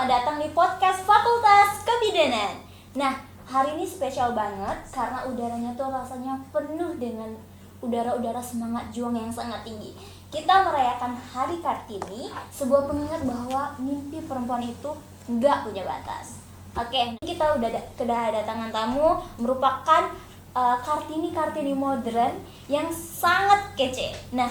selamat datang di podcast Fakultas Kebidanan. Nah, hari ini spesial banget karena udaranya tuh rasanya penuh dengan udara-udara semangat juang yang sangat tinggi. Kita merayakan Hari Kartini, sebuah pengingat bahwa mimpi perempuan itu nggak punya batas. Oke, kita udah kedatangan tamu merupakan Kartini modern yang sangat kece. Nah,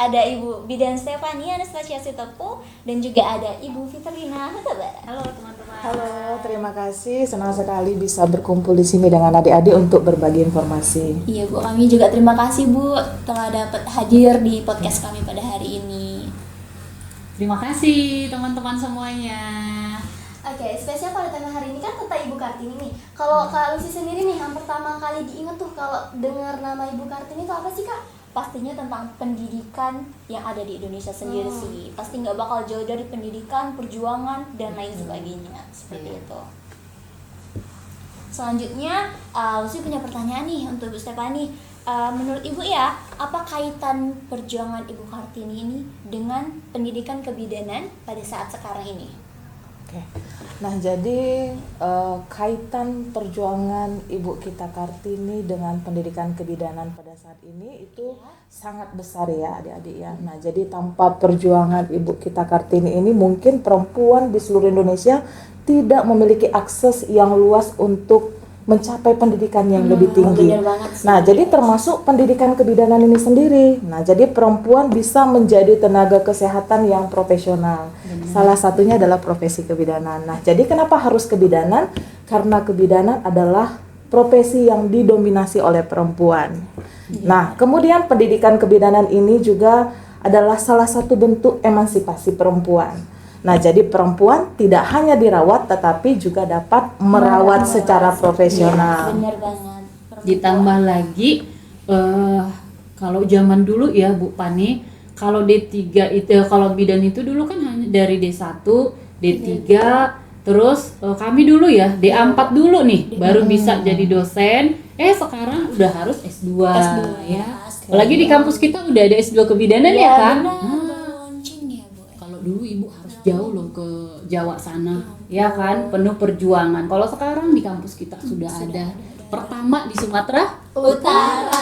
ada Ibu Bidan Stefani Anastasia Sitopo dan juga ada Ibu Fitrina Hutabara. Halo teman-teman. Halo, terima kasih. Senang sekali bisa berkumpul di sini dengan adik-adik untuk berbagi informasi. Iya Bu, kami juga terima kasih Bu telah dapat hadir di podcast kami pada hari ini. Terima kasih teman-teman semuanya. Oke, spesial pada tema hari ini kan tentang Ibu Kartini nih. Kalau Kak Lucy sendiri nih, yang pertama kali diingat tuh kalau dengar nama Ibu Kartini itu apa sih Kak? Pastinya tentang pendidikan yang ada di Indonesia sendiri sih. Pasti nggak bakal jauh dari pendidikan, perjuangan, dan lain sebagainya. Seperti itu. Selanjutnya, Lucy punya pertanyaan nih untuk Ibu Stefani. Menurut Ibu ya, apa kaitan perjuangan Ibu Kartini ini dengan pendidikan kebidanan pada saat sekarang ini? Oke. Nah, jadi kaitan perjuangan Ibu kita Kartini dengan pendidikan kebidanan pada saat ini itu sangat besar ya adik-adik ya. Nah, jadi tanpa perjuangan Ibu kita Kartini ini mungkin perempuan di seluruh Indonesia tidak memiliki akses yang luas untuk mencapai pendidikan yang lebih tinggi. Nah, jadi termasuk pendidikan kebidanan ini sendiri. Nah, jadi perempuan bisa menjadi tenaga kesehatan yang profesional. Salah satunya adalah profesi kebidanan. Nah, jadi kenapa harus kebidanan? Karena kebidanan adalah profesi yang didominasi oleh perempuan. Nah, kemudian pendidikan kebidanan ini juga adalah salah satu bentuk emansipasi perempuan. Nah, jadi perempuan tidak hanya dirawat tetapi juga dapat merawat secara profesional. Benar banget. Ditambah lagi kalau zaman dulu ya Bu Pani, kalau D3 itu kalau bidan itu dulu kan hanya dari D1, D3, terus kami dulu ya D4 dulu nih baru bisa jadi dosen. Sekarang udah harus S2 ya. Apalagi di kampus kita udah ada S2 kebidanan ya kan? Kalau dulu Ibu harus jauh loh ke Jawa sana, ya kan, penuh perjuangan. Kalau sekarang di kampus kita sudah ada. Pertama di Sumatera Utara.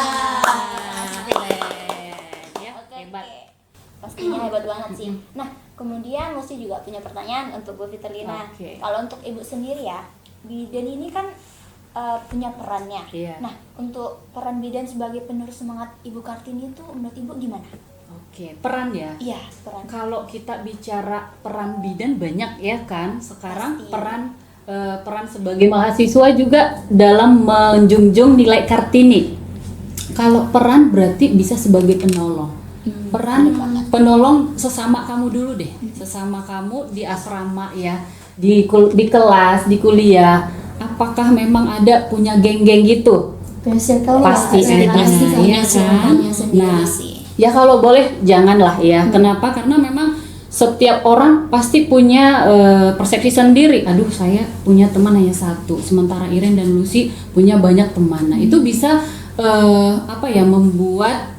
Ya, hebat. Pastinya hebat banget sih. Nah, kemudian Lucy juga punya pertanyaan untuk Bu Fitrina. Kalau untuk Ibu sendiri ya, bidan ini kan punya perannya. Nah, untuk peran bidan sebagai penerus semangat Ibu Kartini itu menurut Ibu gimana? Oke, peran ya. Iya, peran. Kalau kita bicara peran bidan banyak ya kan. Sekarang peran sebagai mahasiswa juga dalam menjunjung nilai Kartini. Kalau peran berarti bisa sebagai penolong. Peran penolong sesama kamu dulu deh. Sesama kamu di asrama ya, di kelas, di kuliah. Apakah memang ada punya geng-geng gitu? Pasti ada ya kan. Nah, ya kalau boleh janganlah ya. Kenapa? Karena memang setiap orang pasti punya persepsi sendiri. Aduh, saya punya teman hanya satu, sementara Iren dan Lucy punya banyak teman. Nah, itu bisa membuat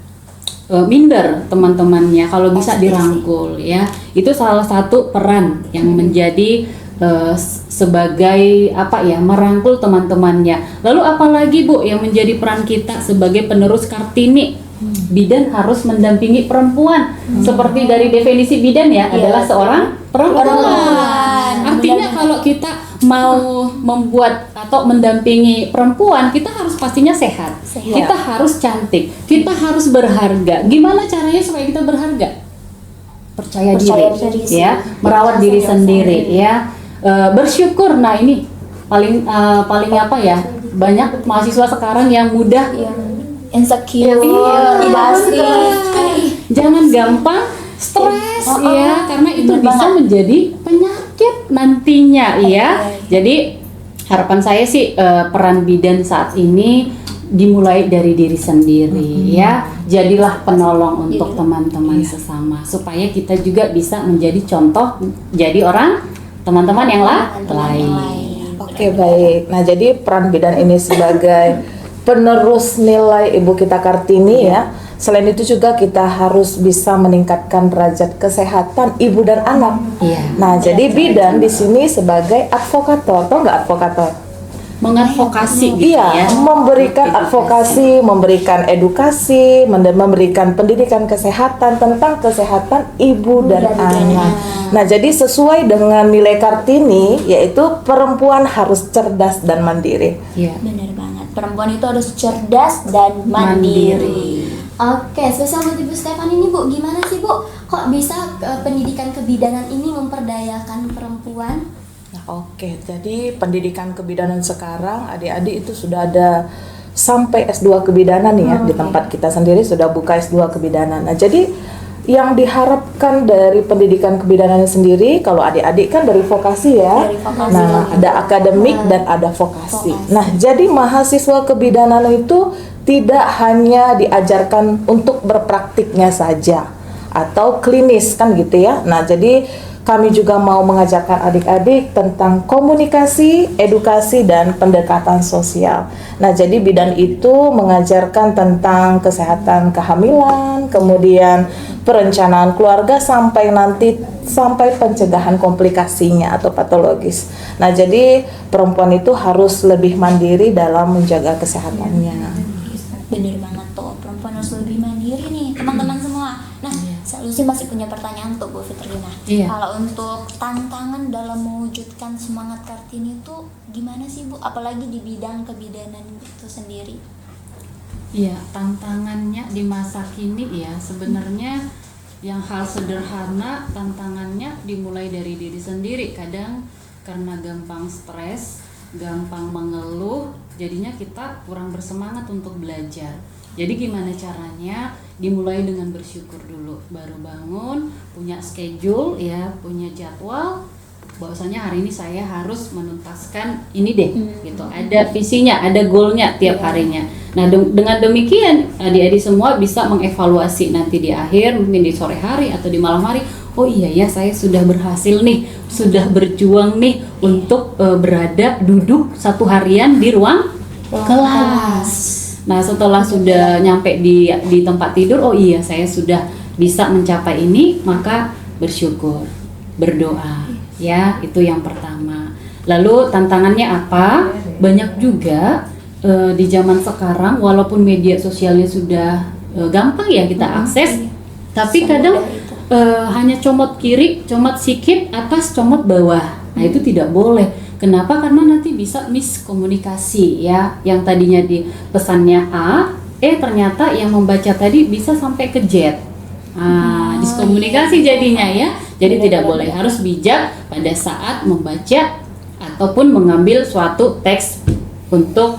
minder teman-temannya kalau bisa dirangkul ya. Itu salah satu peran yang menjadi sebagai merangkul teman-temannya. Lalu apalagi Bu yang menjadi peran kita sebagai penerus Kartini? Bidan harus mendampingi perempuan. Seperti dari definisi bidan ya, adalah seorang perempuan. Artinya kalau kita mau membuat atau mendampingi perempuan, kita harus pastinya sehat. Kita harus cantik, kita harus berharga. Gimana caranya supaya kita berharga? Percaya diri ya, merawat diri sendiri ya. Bersyukur. Nah, ini paling banyak mahasiswa sekarang yang mudah insecure, jangan gampang stres ya, karena itu bisa menjadi penyakit nantinya ya. Jadi harapan saya sih peran bidan saat ini dimulai dari diri sendiri ya. Jadilah penolong untuk teman-teman sesama supaya kita juga bisa menjadi contoh, jadi orang teman-teman yang lain. Oke, baik. Nah, jadi peran bidan ini sebagai penerus nilai Ibu kita Kartini ya, Selain itu juga kita harus bisa meningkatkan derajat kesehatan ibu dan anak. Iya. Nah, jadi bidan di sini sebagai advokator, atau enggak advokator? Mengadvokasi gitu Iya, ya. memberikan advokasi, memberikan edukasi, memberikan pendidikan kesehatan tentang kesehatan ibu dan anak. Nah, jadi sesuai dengan nilai Kartini, yaitu perempuan harus cerdas dan mandiri. Iya. Bener banget, perempuan itu harus cerdas dan mandiri. Oke, spesial buat Ibu Stefan ini Bu, gimana sih Bu? Kok bisa pendidikan kebidanan ini memperdayakan perempuan? Nah, oke, jadi pendidikan kebidanan sekarang adik-adik itu sudah ada sampai S2 kebidanan ya. Di tempat kita sendiri sudah buka S2 kebidanan. Nah, jadi yang diharapkan dari pendidikan kebidanan sendiri, kalau adik-adik kan dari vokasi ya. Dari vokasi. Nah, ada akademik dan ada vokasi. Nah, jadi mahasiswa kebidanan itu tidak hanya diajarkan untuk berpraktiknya saja atau klinis kan gitu ya. Nah, jadi kami juga mau mengajarkan adik-adik tentang komunikasi, edukasi, dan pendekatan sosial. Nah, jadi bidan itu mengajarkan tentang kesehatan kehamilan, kemudian perencanaan keluarga sampai pencegahan komplikasinya atau patologis. Nah, jadi perempuan itu harus lebih mandiri dalam menjaga kesehatannya. Bener banget tuh, perempuan harus lebih mandiri nih teman-teman semua. Nah, saya Lucy masih punya pertanyaan untuk Bu Fitrina. Iya. Kalau untuk tantangan dalam mewujudkan semangat Kartini itu gimana sih Bu? Apalagi di bidang kebidanan itu sendiri. Iya, tantangannya di masa kini ya sebenarnya yang hal sederhana, tantangannya dimulai dari diri sendiri. Kadang karena gampang stres, gampang mengeluh, jadinya kita kurang bersemangat untuk belajar. Jadi gimana caranya? Dimulai dengan bersyukur dulu. Baru bangun, punya schedule ya, punya jadwal. Bahwasanya hari ini saya harus menuntaskan ini deh, gitu. Ada visinya, ada goalnya tiap harinya. Nah, dengan demikian adik-adik semua bisa mengevaluasi nanti di akhir, mungkin di sore hari atau di malam hari. Oh iya ya, saya sudah berhasil nih, sudah berjuang nih untuk duduk satu harian di ruang kelas. Nah, setelah sudah nyampe di tempat tidur, oh iya saya sudah bisa mencapai ini, maka bersyukur, berdoa. Ya, itu yang pertama. Lalu tantangannya apa? Banyak juga di zaman sekarang, walaupun media sosialnya sudah gampang ya kita akses, tapi kadang hanya comot kiri, comot sikit, atas, comot bawah. Nah, itu tidak boleh. Kenapa? Karena nanti bisa miskomunikasi ya. Yang tadinya di pesannya A, ternyata yang membaca tadi bisa sampai ke Z. Diskomunikasi jadinya ya. Jadi tidak boleh, harus bijak pada saat membaca ataupun mengambil suatu teks untuk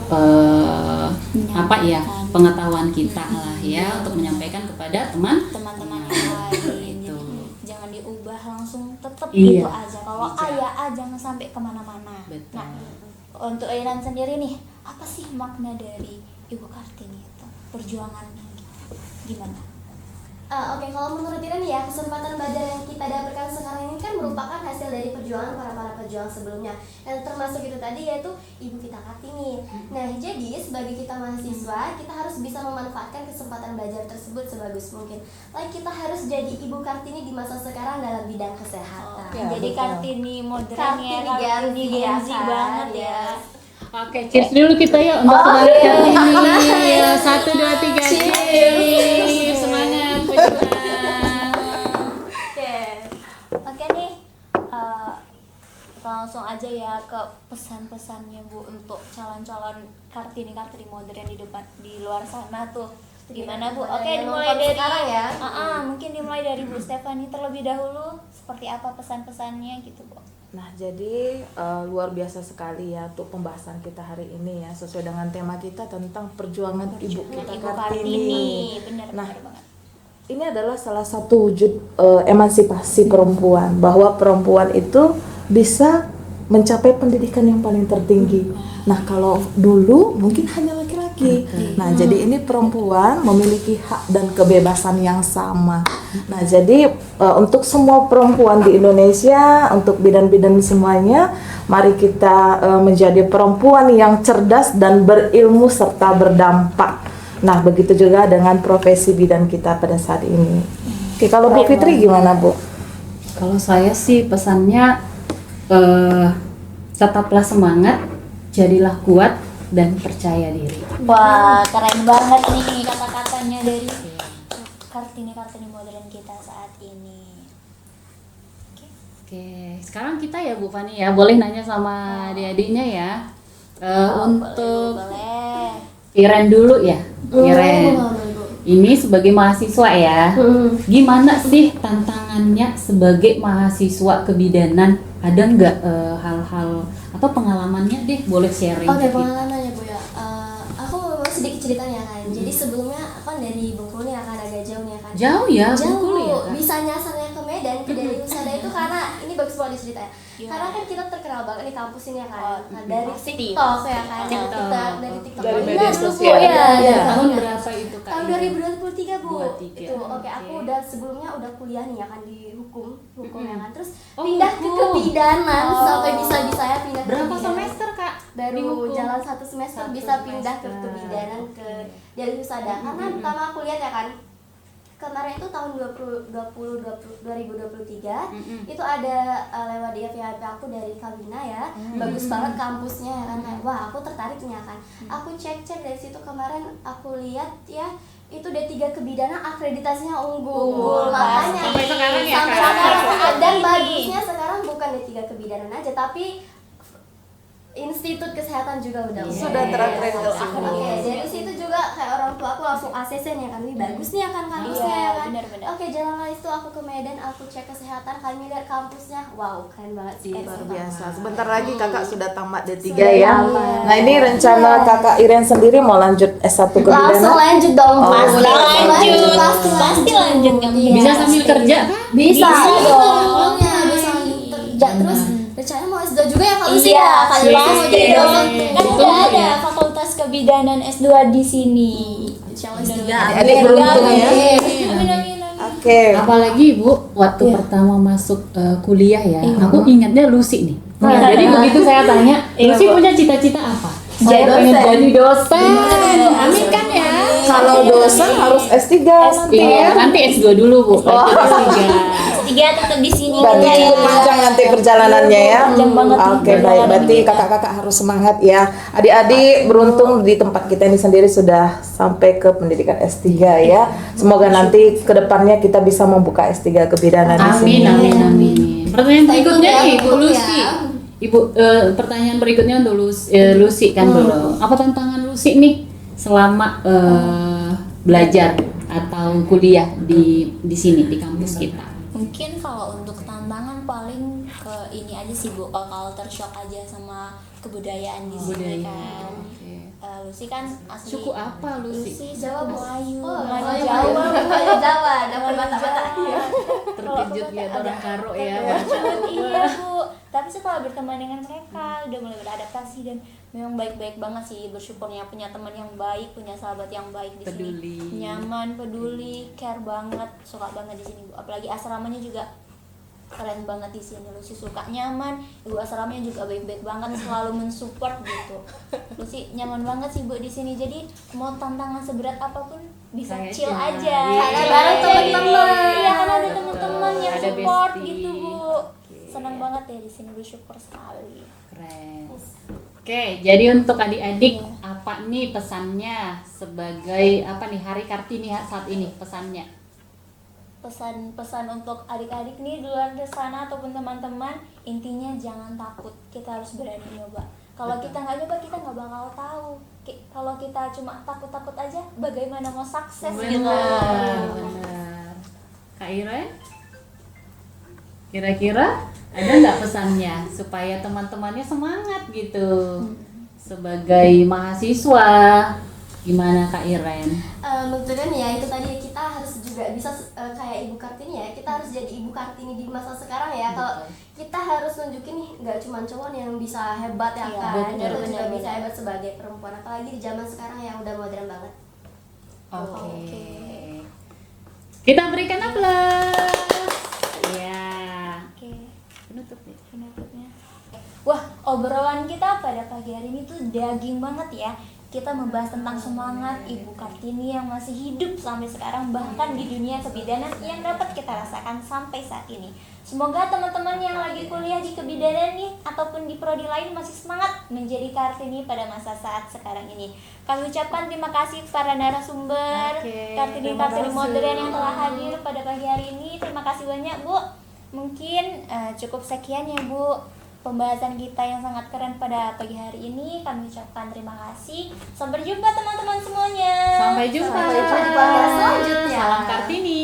pengetahuan kita lah ya, untuk menyampaikan kepada Teman-teman yang lain. Itu. Jangan diubah langsung, tetap Iya. itu aja. Kalau A ya A, jangan sampai kemana-mana. Betul. Nah, untuk Airan sendiri nih, apa sih makna dari Ibu Kartini itu? Perjuangannya gimana? Oke, kalau menurut Iren ya, kesempatan belajar yang kita dapatkan sekarang ini kan merupakan hasil dari perjuangan para pejuang sebelumnya. Dan termasuk itu tadi yaitu Ibu kita Kartini. Nah, jadi sebagai kita mahasiswa, kita harus bisa memanfaatkan kesempatan belajar tersebut sebagus mungkin. Like kita harus jadi Ibu Kartini di masa sekarang dalam bidang kesehatan. Ya, Jadi betul. Kartini modern Kartini ya, Kartini Gen Z Gen Z ya, banget kan? ya. Oke, cheers dulu kita ya untuk semangat Kartini. 1, 2, 3, cheers. Semangat pejuang. Oke nih, langsung aja ya ke pesan-pesannya Bu untuk calon-calon Kartini modern di luar sana tuh. Gimana Bu? Oke, Yang dimulai nonton dari sekarang ya. mungkin dimulai dari Bu Stefani terlebih dahulu. Seperti apa pesan-pesannya gitu Bu? Nah, jadi luar biasa sekali ya untuk pembahasan kita hari ini ya, sesuai dengan tema kita tentang perjuangan ibu kita Ibu Kartini. bener Nah, banget. ini adalah salah satu wujud emansipasi perempuan, bahwa perempuan itu bisa mencapai pendidikan yang paling tertinggi. Nah, kalau dulu mungkin hanya laki-laki. Nah, jadi ini perempuan memiliki hak dan kebebasan yang sama. Nah, jadi untuk semua perempuan di Indonesia, untuk bidan-bidan semuanya, mari kita menjadi perempuan yang cerdas dan berilmu serta berdampak. Nah, begitu juga dengan profesi bidan kita pada saat ini. Oke, kalau Bu Keren Fitri banget. gimana, Bu? Kalau saya sih pesannya tetaplah semangat, jadilah kuat dan percaya diri. Wah, keren banget nih kata-katanya dari Kartini modern kita saat ini. Oke, sekarang kita ya Bu Fani ya, boleh nanya sama adik-adiknya ya. Untuk Boleh. Iren dulu ya, Iren. Ini sebagai mahasiswa ya, gimana sih tantangannya sebagai mahasiswa kebidanan? Ada nggak hal-hal atau pengalamannya deh, boleh sharing? Oke, ke kita. pengalaman ya Bu ya. Aku mau sedikit ceritanya kan. Jadi sebelumnya kan dari Bengkulu nih akan agak jauh nih kan. Jauh ya, Jauh, Bengkulu ya, Kak? bisa nyasarnya ke Medan ke dari Husada itu karena ini bagus banget ceritanya. Karena kan kita terkenal banget di kampus ini ya kan. Nah, dari pasti. TikTok ya kan. TikTok. Kita dari TikTok. Dari Iya, media dulu, Bu. sosial. Iya, Tahun dari tahun berapa itu Kak? Tahun Iren? 2023 Bu. 23. Itu oke, aku udah sebelumnya udah kuliah nih ya kan di hukum ya kan. Terus Oh, pindah ke hukum. kebidanan sampai bisa-bisa ya pindah ke Berapa kebidanan. semester Kak? di Baru hukum? jalan 1 semester Satu bisa pindah ke semester. kebidanan ke dari Husada. Karena pertama aku lihat ya kan, kemarin itu tahun 2023 itu ada lewat di FYP aku dari Kabina ya, bagus banget kampusnya ya kan. Kayak, wah aku tertarik nih ya kan. Aku cek dari situ kemarin aku lihat ya itu D3 kebidanan akreditasinya unggul. Makanya Sampai sekarang ya, sampai Kak? sekarang. Dan bagusnya sekarang bukan D3 kebidanan aja tapi Institut Kesehatan juga udah Sudah terakreditasi. Oke, dari situ juga kayak orang tua aku langsung ACC nih kan, ini bagus nih akan kampusnya Iya, ya kan. benar-benar. Oke, jalan lagi itu aku ke Medan, aku cek kesehatan, kami lihat kampusnya, wow keren banget sih. Luar biasa. Sebentar lagi kakak sudah tamat D3 Sudah ya. tamat. Nah, ini rencana kakak Iren sendiri mau lanjut S1 Langsung kebidanan. lanjut dong, Oh, Pasti Langsung lanjut. pasti Pasti lanjut, nggak Iya, Bisa sambil kerja kan? Bisa Bisa dong. Bisa sambil kerja terus rencananya mau S2 juga ya kalau sih Iya, ya. Kalau Lucy mau pasti jadi dong. dosen. Kan Betul udah ada ya. Fakultas Kebidanan S2 di sini. Insyaallah S3. Adik beruntung ya. Amin, amin, amin. Oke. Apalagi Bu, waktu pertama masuk kuliah ya, aku ingatnya Lucy nih. Iya. Jadi begitu saya tanya, Iya, Lucy Bu. punya cita-cita apa? Jadi Saya pengen dosen. jadi dosen. Amin kan ya? Kalau dosen harus S3 nanti Iya, ya. nanti S2 dulu Bu, lanjut S3. Tiga tetap di sini. Berarti Ya. cukup panjang nanti perjalanannya ya. Panjang banget nih Oke, baik. perjalanan Berarti kita. kakak-kakak harus semangat ya. Adik-adik beruntung di tempat kita ini sendiri sudah sampai ke pendidikan S3 ya. Semoga nanti ke depannya kita bisa membuka S3 kebidanan di sini. Amin, amin, amin. Pertanyaan berikutnya ya, nih, Bu Bu, Lucy. ya. Ibu, pertanyaan berikutnya untuk Lucy kan dulu. Apa tantangan Lucy nih selama belajar atau kuliah di sini di kampus kita? Mungkin kalau untuk tantangan paling ke ini aja sih Bu, culture shock aja sama kebudayaan di sini kan. Lucy kan asli Suku apa Lucy? Lucy Jawa, Bu. Melayu, Oh, Melayu Jawa, Jawa. Jawa, dapat mata-mata. Terkejut lihat orang karo ya. Iya Bu, tapi setelah berteman dengan mereka udah mulai beradaptasi dan memang baik-baik banget sih, bersyukurnya punya teman yang baik, punya sahabat yang baik di Peduli. sini, nyaman, peduli, care banget, suka banget di sini Bu. Apalagi asramanya juga keren banget di sini. Lucy suka nyaman, ibu asramanya juga baik-baik banget, selalu mensupport gitu. Lucy nyaman banget sih Bu di sini. Jadi mau tantangan seberat apapun bisa Kayak chill aja. aja. Iya. Karena Bareng teman-teman. Iya, karena ada teman-teman yang Ada support bestie. gitu Bu. Senang banget ya di sini, bersyukur sekali. Keren. Oke, jadi untuk adik-adik apa nih pesannya sebagai apa nih Hari Kartini saat ini pesannya? Pesan-pesan untuk adik-adik nih di luar sana ataupun teman-teman, intinya jangan takut, kita harus berani nyoba. Kalau kita nggak nyoba, kita nggak bakal tahu. Kalau kita cuma takut-takut aja, bagaimana mau sukses gitu. Benar. Kak Iren, kira-kira ada nggak pesannya supaya teman-temannya semangat gitu sebagai mahasiswa? Gimana Kak Iren? Menurutnya nih ya itu tadi kita harus juga bisa kayak Ibu Kartini ya, kita harus jadi Ibu Kartini di masa sekarang ya. Kalau kita harus nunjukin nih nggak cuma cowok yang bisa hebat ya Iya, kan, benar, kita juga benar, bisa benar. hebat sebagai perempuan, apalagi di zaman sekarang yang udah modern banget. Oke. Kita berikan aplaus. Ya. Oke, Penutup nih. penutupnya. Wah, obrolan kita pada pagi hari ini tuh daging banget ya. kita membahas tentang semangat Ibu Kartini yang masih hidup sampai sekarang, bahkan di dunia kebidanan yang dapat kita rasakan sampai saat ini. Semoga teman-teman yang lagi kuliah di kebidanan nih ataupun di prodi lain masih semangat menjadi Kartini pada masa saat sekarang ini. Kami ucapkan terima kasih para narasumber Kartini modern yang telah hadir pada pagi hari ini. Terima kasih banyak Bu. Mungkin cukup sekian ya Bu pembahasan kita yang sangat keren pada pagi hari ini. Kami ucapkan terima kasih. Sampai jumpa teman-teman semuanya. Sampai jumpa. Sampai jumpa selanjutnya. Salam Kartini.